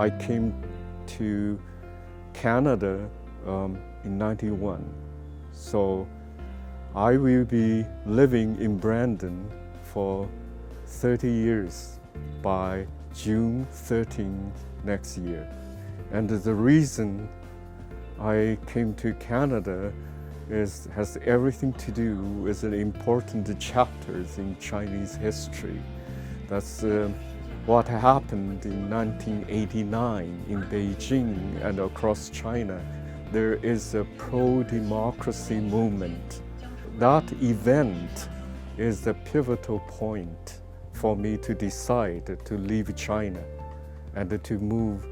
I came to Canada in '91. So I will be living in Brandon for 30 years by June 13th next year. And the reason I came to Canada has everything to do with the important chapters in Chinese history. That's what happened in 1989 in Beijing and across China. There is a pro-democracy movement. That event is the pivotal point for me to decide to leave China and to move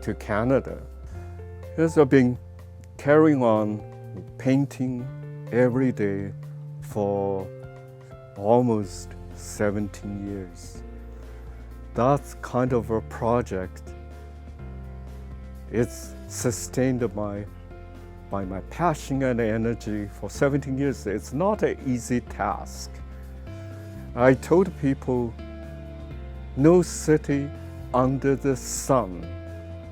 to Canada. Yes, I've been carrying on painting every day for almost 17 years. That's kind of a project. It's sustained by my passion and energy for 17 years. It's not an easy task. I told people, no city under the sun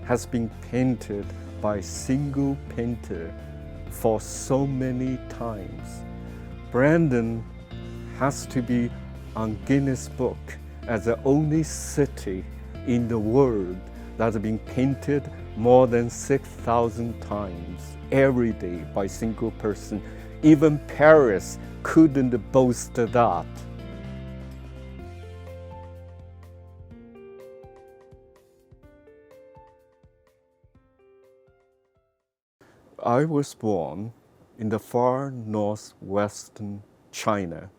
has been painted by a single painter for so many times. Brandon has to be on Guinness Book as the only city in the world that has been painted more than 6,000 times every day by a single person. Even Paris couldn't boast that. I was born in the far northwestern China,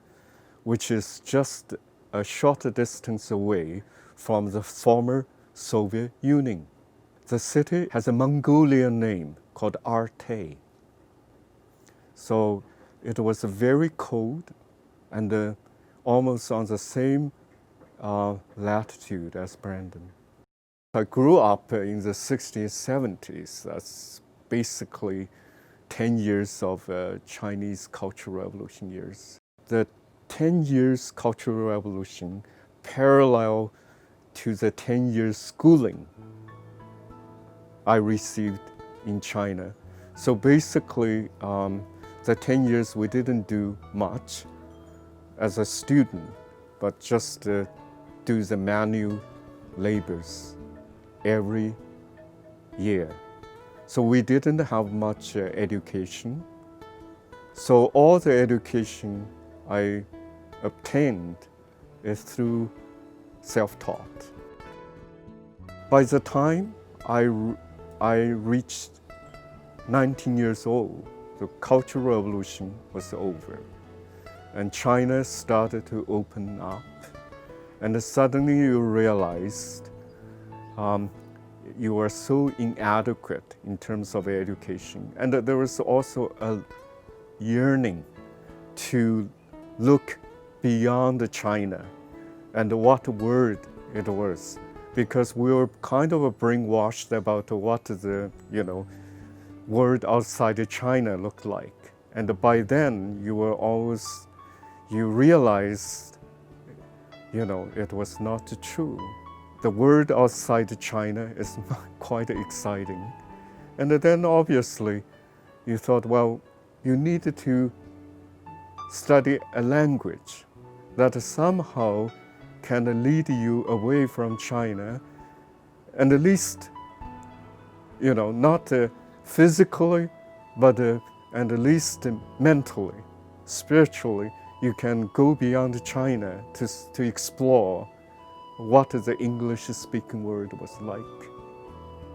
which is just a short distance away from the former Soviet Union. The city has a Mongolian name called Arte. So it was very cold and almost on the same latitude as Brandon. I grew up in the 60s, 70s. That's basically 10 years of Chinese Cultural Revolution years. The 10 years Cultural Revolution parallel to the 10 years schooling I received in China. So basically, the 10 years we didn't do much as a student, but just do the manual labors every year. So we didn't have much education. So all the education I obtained is through self-taught. By the time I reached 19 years old, the Cultural Revolution was over. And China started to open up. And suddenly you realized you are so inadequate in terms of education. And there was also a yearning to look beyond China and what word it was, because we were kind of brainwashed about what the world outside China looked like. And by then you realized it was not true. The world outside China is not quite exciting. And then obviously you thought, well, you needed to study a language that somehow can lead you away from China, and at least, not physically, but and at least mentally, spiritually, you can go beyond China to explore what the English-speaking world was like.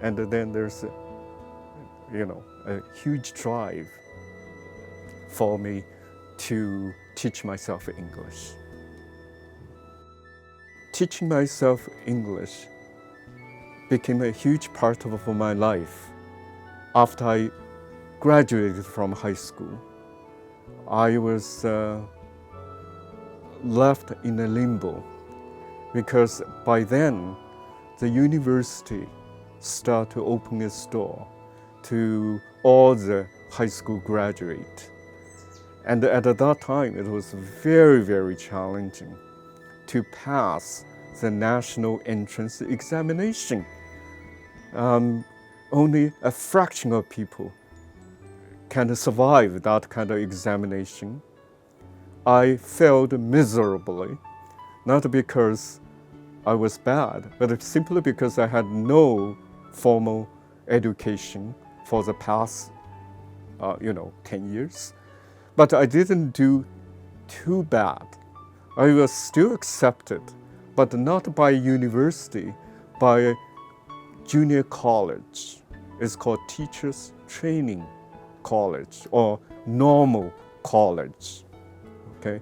And then there's a huge drive for me to teach myself English. Teaching myself English became a huge part of my life. After I graduated from high school, I was left in a limbo, because by then the university started to open its door to all the high school graduates. And at that time, it was very, very challenging to pass the national entrance examination. only a fraction of people can survive that kind of examination. I failed miserably, not because I was bad, but simply because I had no formal education for the past, 10 years. But I didn't do too bad. I was still accepted, but not by university, by junior college. It's called Teachers Training College or normal college. Okay,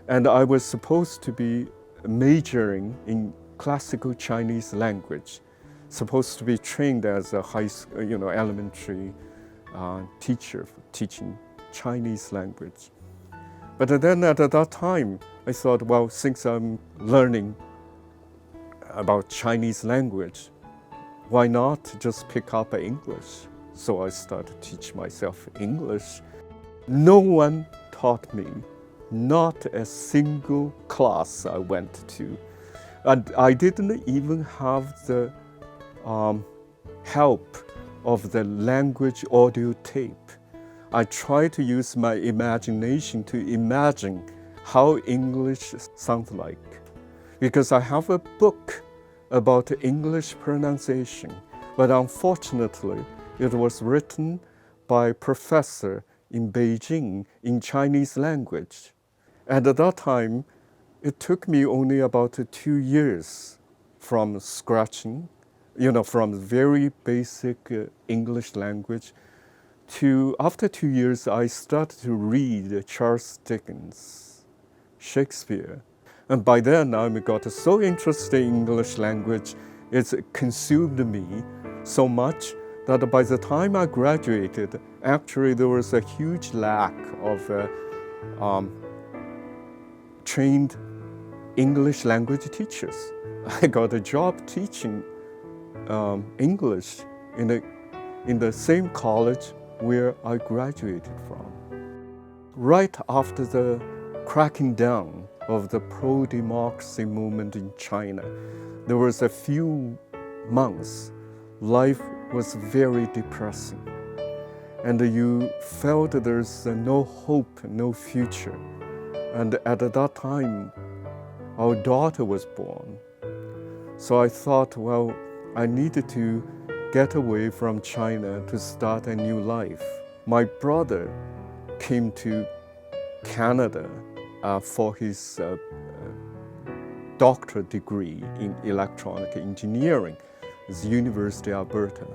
and I was supposed to be majoring in classical Chinese language, supposed to be trained as a high school, elementary teacher for teaching Chinese language. But then at that time, I thought, well, since I'm learning about Chinese language, why not just pick up English? So I started to teach myself English. No one taught me, not a single class I went to. And I didn't even have the help of the language audio tape. I tried to use my imagination to imagine how English sounds like. Because I have a book about English pronunciation, but unfortunately, it was written by a professor in Beijing in Chinese language. And at that time, it took me only about 2 years from scratching, from very basic English language to, after 2 years, I started to read Charles Dickens, Shakespeare. And by then, I got so interested in English language, it consumed me so much that by the time I graduated, actually there was a huge lack of trained English language teachers. I got a job teaching English in the same college where I graduated from. Right after the cracking down of the pro-democracy movement in China, there was a few months, life was very depressing. And you felt there's no hope, no future. And at that time, our daughter was born. So I thought, well, I needed to get away from China to start a new life. My brother came to Canada for his doctorate degree in electronic engineering at the University of Alberta.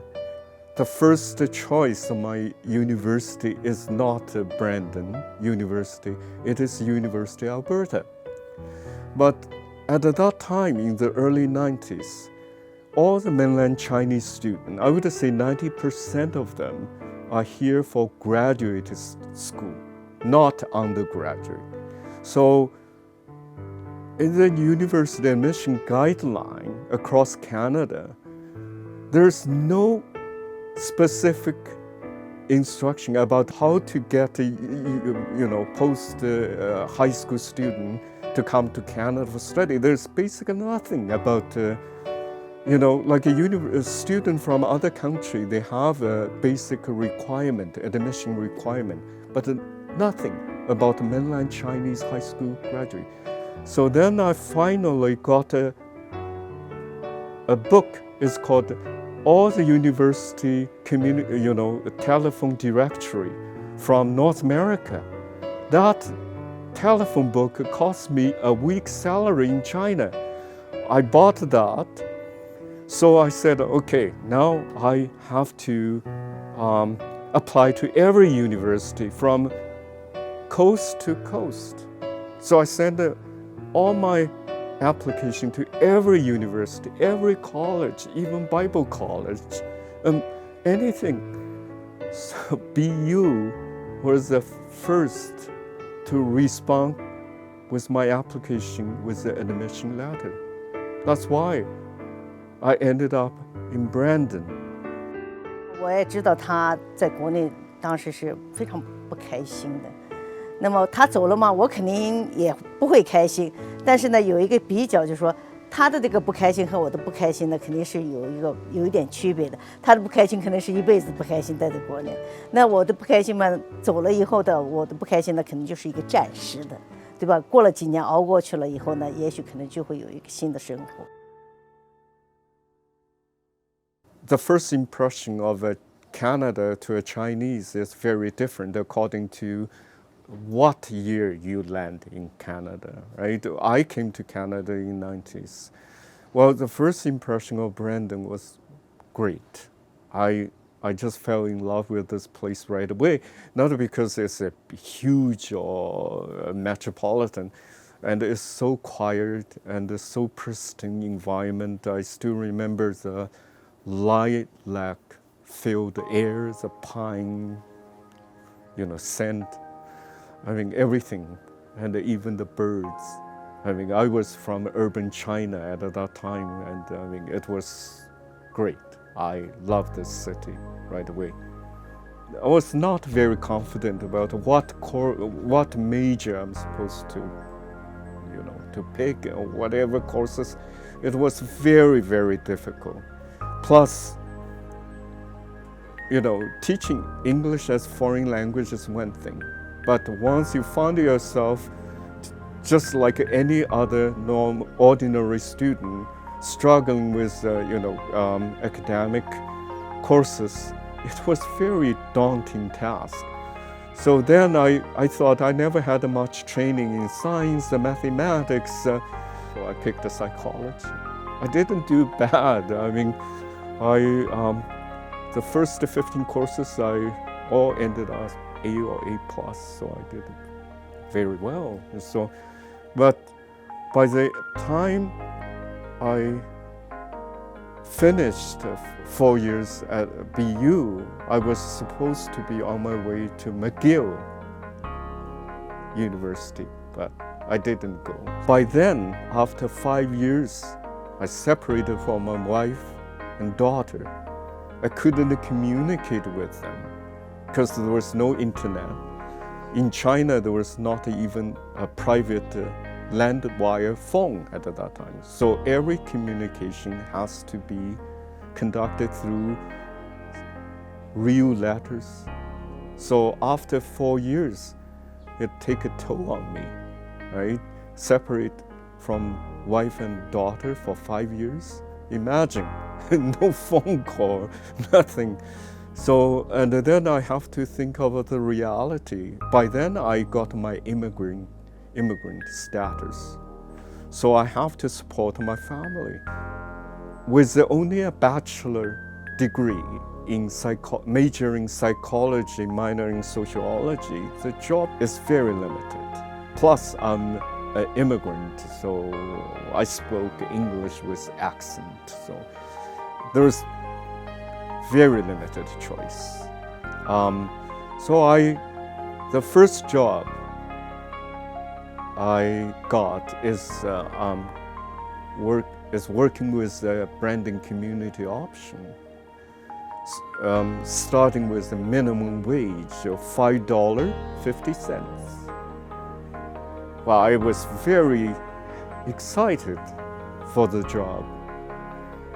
The first choice of my university is not Brandon University, it is University of Alberta. But at that time, in the early 90s, all the mainland Chinese students, I would say 90% of them, are here for graduate school, not undergraduate. So in the university admission guideline across Canada, there's no specific instruction about how to get a post high school student to come to Canada for study. There's basically nothing about like a student from other country, they have a basic requirement, admission requirement, but nothing about mainland Chinese high school graduate. So then I finally got a book. It's called All the University Telephone Directory from North America. That telephone book cost me a week's salary in China. I bought that. So I said, okay, now I have to apply to every university from coast to coast. So I sent all my application to every university, every college, even Bible college, anything. So BU was the first to respond with my application with the admission letter. That's why I ended up in Brandon. 我也知道他在国内当时是非常不开心的。那么他走了嘛，我肯定也不会开心。但是呢，有一个比较，就是说他的这个不开心和我的不开心呢，肯定是有一点区别的。他的不开心可能是一辈子不开心待在国内，那我的不开心嘛，走了以后的我的不开心呢，肯定就是一个暂时的，对吧？过了几年熬过去了以后呢，也许可能就会有一个新的生活。The first impression of Canada to a Chinese is very different according to what year you land in Canada, right? I came to Canada in 90s. Well, the first impression of Brandon was great. I just fell in love with this place right away, not because it's a huge or metropolitan, and it's so quiet and it's so pristine environment. I still remember the lilac-filled air, the pine, scent. I mean, everything, and even the birds. I mean, I was from urban China at that time, and I mean, it was great. I loved this city right away. I was not very confident about what major I'm supposed to, to pick or whatever courses. It was very, very difficult. Plus, teaching English as foreign language is one thing. But once you find yourself just like any other ordinary student struggling with academic courses, it was very daunting task. So then I thought I never had much training in science and mathematics, so I picked psychology. I didn't do bad. I mean, the first 15 courses I all ended up A or A+, so I did very well. And so, but by the time I finished 4 years at BU, I was supposed to be on my way to McGill University, but I didn't go. By then, after 5 years, I separated from my wife and daughter. I couldn't communicate with them because there was no internet. In China, there was not even a private land wire phone at that time. So every communication has to be conducted through real letters. So after 4 years, it took a toll on me, right? Separate from wife and daughter for 5 years. Imagine, no phone call, nothing. So, and then I have to think of the reality. By then I got my immigrant status. So I have to support my family. With only a bachelor degree in majoring psychology, minoring sociology, the job is very limited. Plus I'm an immigrant, so I spoke English with accent. So there's very limited choice. The first job I got is working with the branding community option, starting with the minimum wage of $5.50. Well, I was very excited for the job,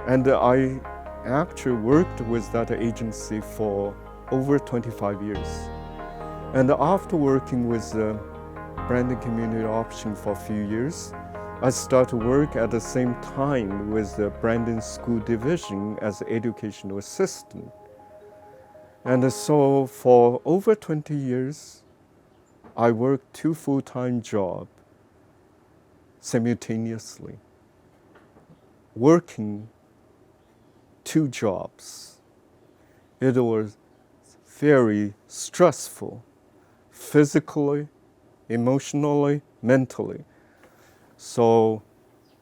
and I actually worked with that agency for over 25 years. And after working with the branding community option for a few years, I started work at the same time with the branding school division as an educational assistant. And so for over 20 years, I worked 2 full-time jobs simultaneously, working 2 jobs. It was very stressful, physically, emotionally, mentally. So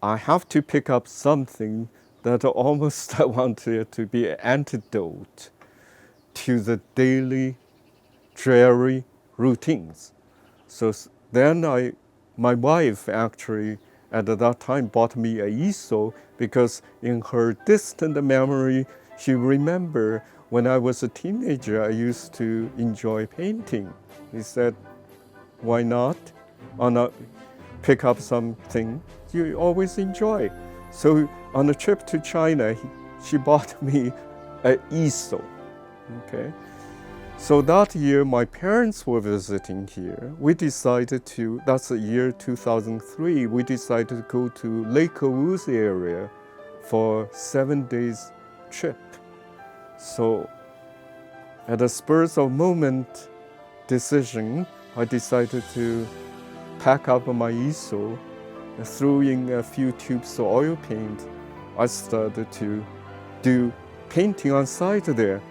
I have to pick up something that almost I wanted to be an antidote to the daily dreary routines. So then my wife actually at that time bought me an easel because in her distant memory, she remembered when I was a teenager, I used to enjoy painting. He said, why not? Pick up something you always enjoy. So on a trip to China, she bought me an easel. Okay. So that year, my parents were visiting here. We decided to, that's the year 2003, we decided to go to Lake Woods area for 7 days trip. So at the spurs of moment decision, I decided to pack up my easel, threw in a few tubes of oil paint. I started to do painting on site there.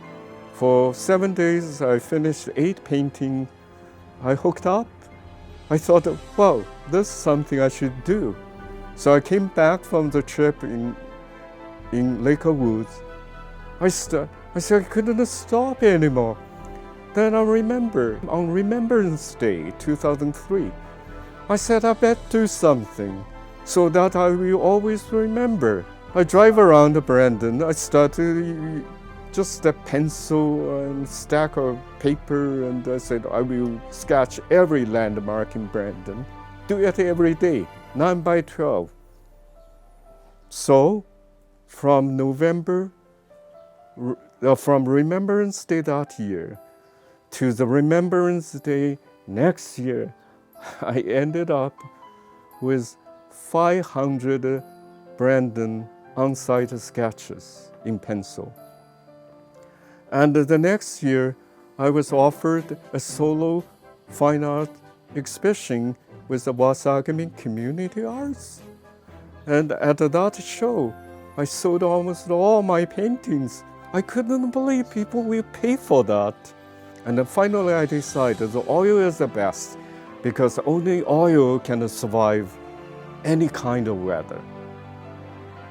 For 7 days, I finished 8 paintings. I hooked up. I thought, wow, this is something I should do. So I came back from the trip in Lake Woods. I said I couldn't stop anymore. Then I remember, on Remembrance Day 2003, I said I better do something so that I will always remember. I drive around Brandon. I started just a pencil and stack of paper, and I said I will sketch every landmark in Brandon. Do it every day, 9 by 12. So from Remembrance Day that year to the Remembrance Day next year, I ended up with 500 Brandon on-site sketches in pencil. And the next year, I was offered a solo fine art exhibition with the Wasagami Community Arts. And at that show, I sold almost all my paintings. I couldn't believe people will pay for that. And then finally I decided the oil is the best because only oil can survive any kind of weather.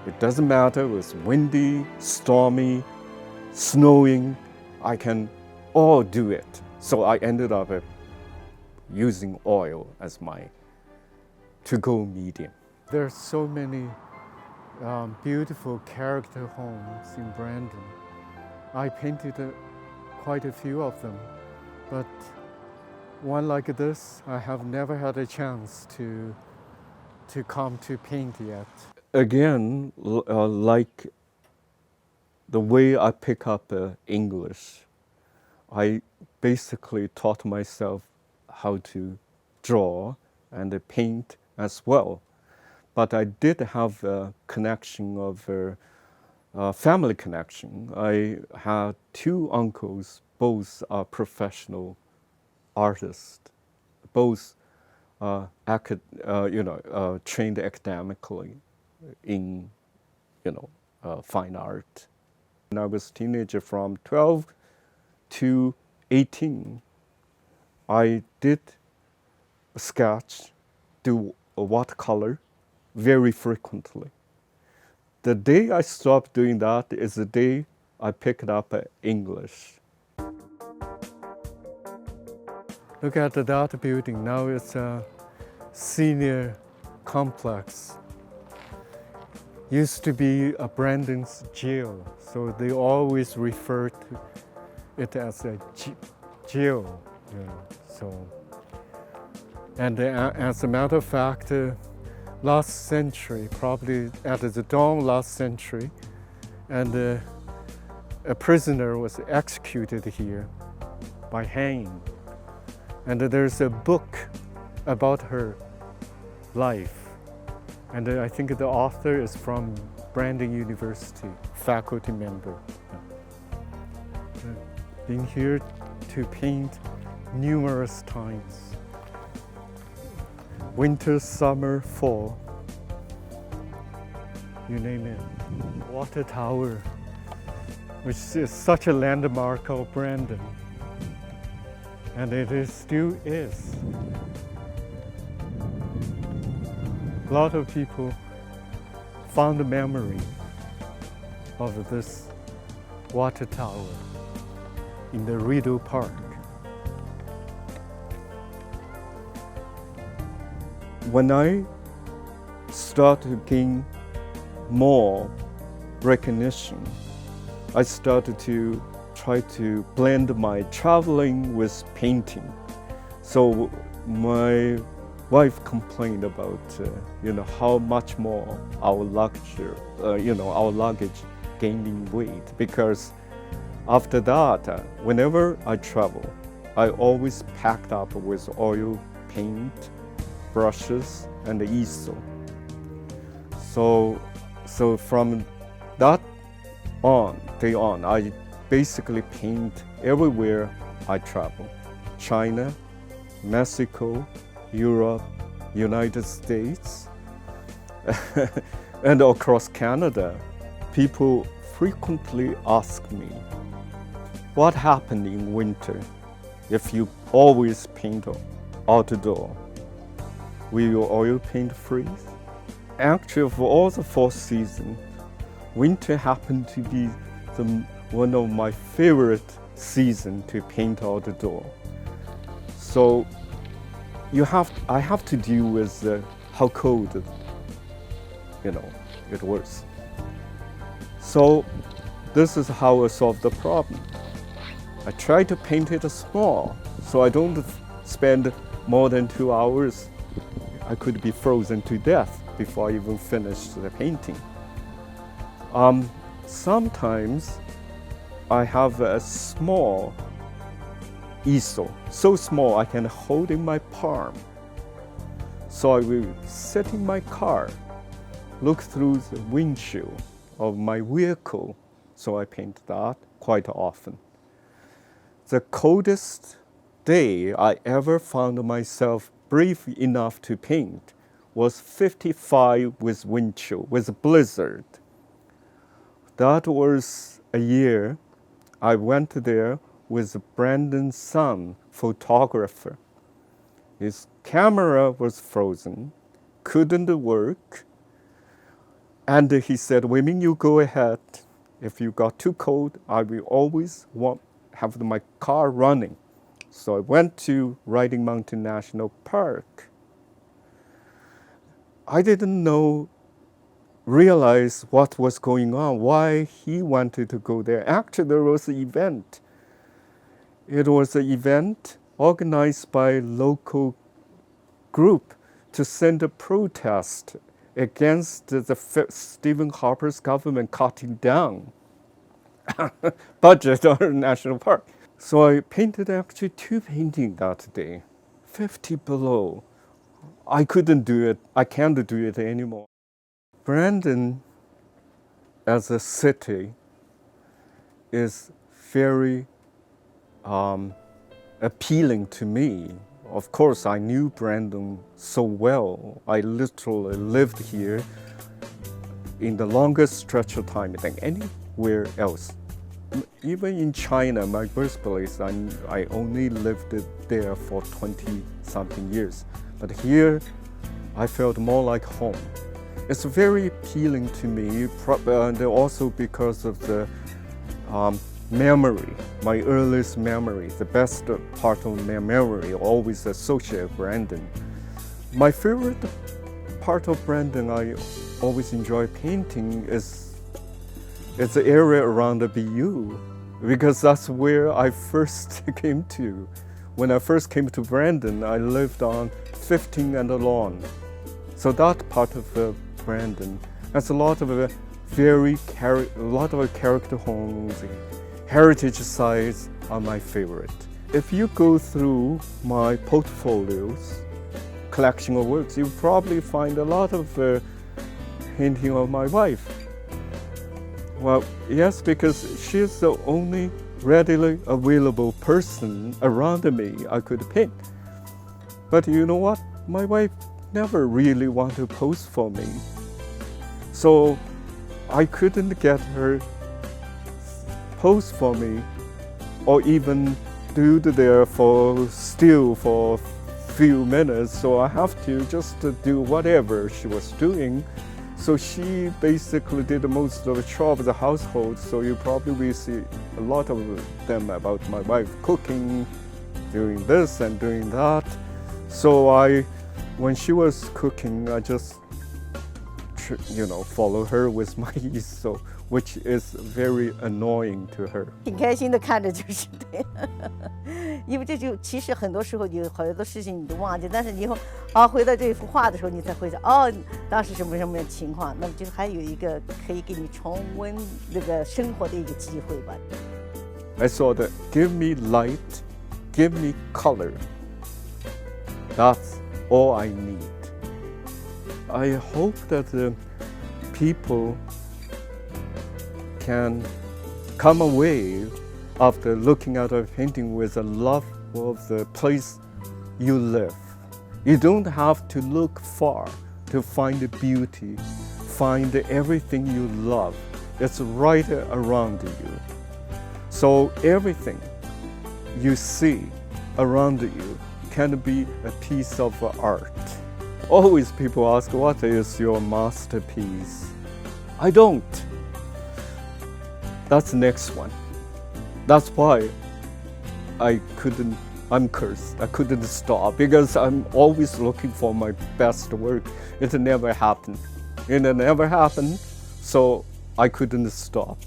It doesn't matter if it's windy, stormy, snowing, I can all do it. So I ended up using oil as my to-go medium. There are so many beautiful character homes in Brandon. I painted quite a few of them, but one like this, I have never had a chance to come to paint yet. Again, like the way I pick up English, I basically taught myself how to draw and paint as well. But I did have a connection of a family connection. I had 2 uncles, both are professional artists, both trained academically in fine art. When I was a teenager, from 12 to 18, I did sketch, do watercolor very frequently. The day I stopped doing that is the day I picked up English. Look at that building. Now it's a senior complex. Used to be a Brandon's jail, so they always refer to it as a jail. And as a matter of fact, last century, probably at the dawn last century, and a prisoner was executed here by hanging. And there's a book about her life. And I think the author is from Brandon University, faculty member. Been here to paint numerous times. Winter, summer, fall, you name it. Water Tower, which is such a landmark of Brandon. And it still is. A lot of people found the memory of this water tower in the Rideau Park. When I started to gain more recognition, I started to try to blend my traveling with painting. So my wife complained about, how much more our our luggage gaining weight, because after that, whenever I travel, I always packed up with oil, paint, brushes, and easel. So from that day on, I basically paint everywhere I travel. China, Mexico, Europe, United States, and across Canada. People frequently ask me, what happened in winter if you always paint outdoor? Will your oil paint freeze? Actually, for all the 4 seasons, winter happened to be one of my favorite seasons to paint outdoor. So I have to deal with how cold it was. So this is how I solved the problem. I try to paint it small, so I don't spend more than 2 hours. I could be frozen to death before I even finish the painting. Sometimes I have a small easel, so small I can hold in my palm. So I will sit in my car, look through the windshield of my vehicle, so I paint that quite often. The coldest day I ever found myself brave enough to paint was 55 with wind chill, with a blizzard. That was a year I went there with Brandon's son, photographer. His camera was frozen, couldn't work. And he said, Weiming, you go ahead. If you got too cold, I will always have my car running. So I went to Riding Mountain National Park. I didn't realize what was going on, why he wanted to go there. Actually, there was an event. It was an event organized by a local group to send a protest against Stephen Harper's government cutting down budget on national park. So I painted actually 2 paintings that day, 50 below. I couldn't do it. I can't do it anymore. Brandon, as a city, is very appealing to me. Of course, I knew Brandon so well. I literally lived here in the longest stretch of time than anywhere else. Even in China, my birthplace, I only lived there for 20-something years. But here, I felt more like home. It's very appealing to me, and also because of the memory, my earliest memory, the best part of my memory, always associate Brandon. My favorite part of Brandon I always enjoy painting is the area around the BU, because that's where I first came to. When I first came to Brandon, I lived on 15 and a lawn. So that part of Brandon has a lot of character homes. Heritage sites are my favorite. If you go through my portfolios, collection of works, you'll probably find a lot of painting of my wife. Well, yes, because she's the only readily available person around me I could paint. But you know what? My wife never really wanted to pose for me. So I couldn't get her pose for me, or even do there for a few minutes. So I have to just do whatever she was doing. So she basically did most of the job of the household. So you probably will see a lot of them about my wife cooking, doing this and doing that. So when she was cooking, I just follow her with my easel, which is very annoying to her. 挺开心的看着就是对，因为这就其实很多时候有好多事情你都忘记，但是你以后回到这幅画的时候，你才会想当时什么什么情况，那么就还有一个可以给你重温那个生活的一个机会吧。I saw that give me light, give me color. That's all I need. I hope that people can come away after looking at a painting with a love of the place you live. You don't have to look far to find the beauty, find everything you love. It's right around you. So everything you see around you can be a piece of art. Always people ask, what is your masterpiece? I don't. That's the next one. That's why I'm cursed. I couldn't stop because I'm always looking for my best work. It never happened. So I couldn't stop.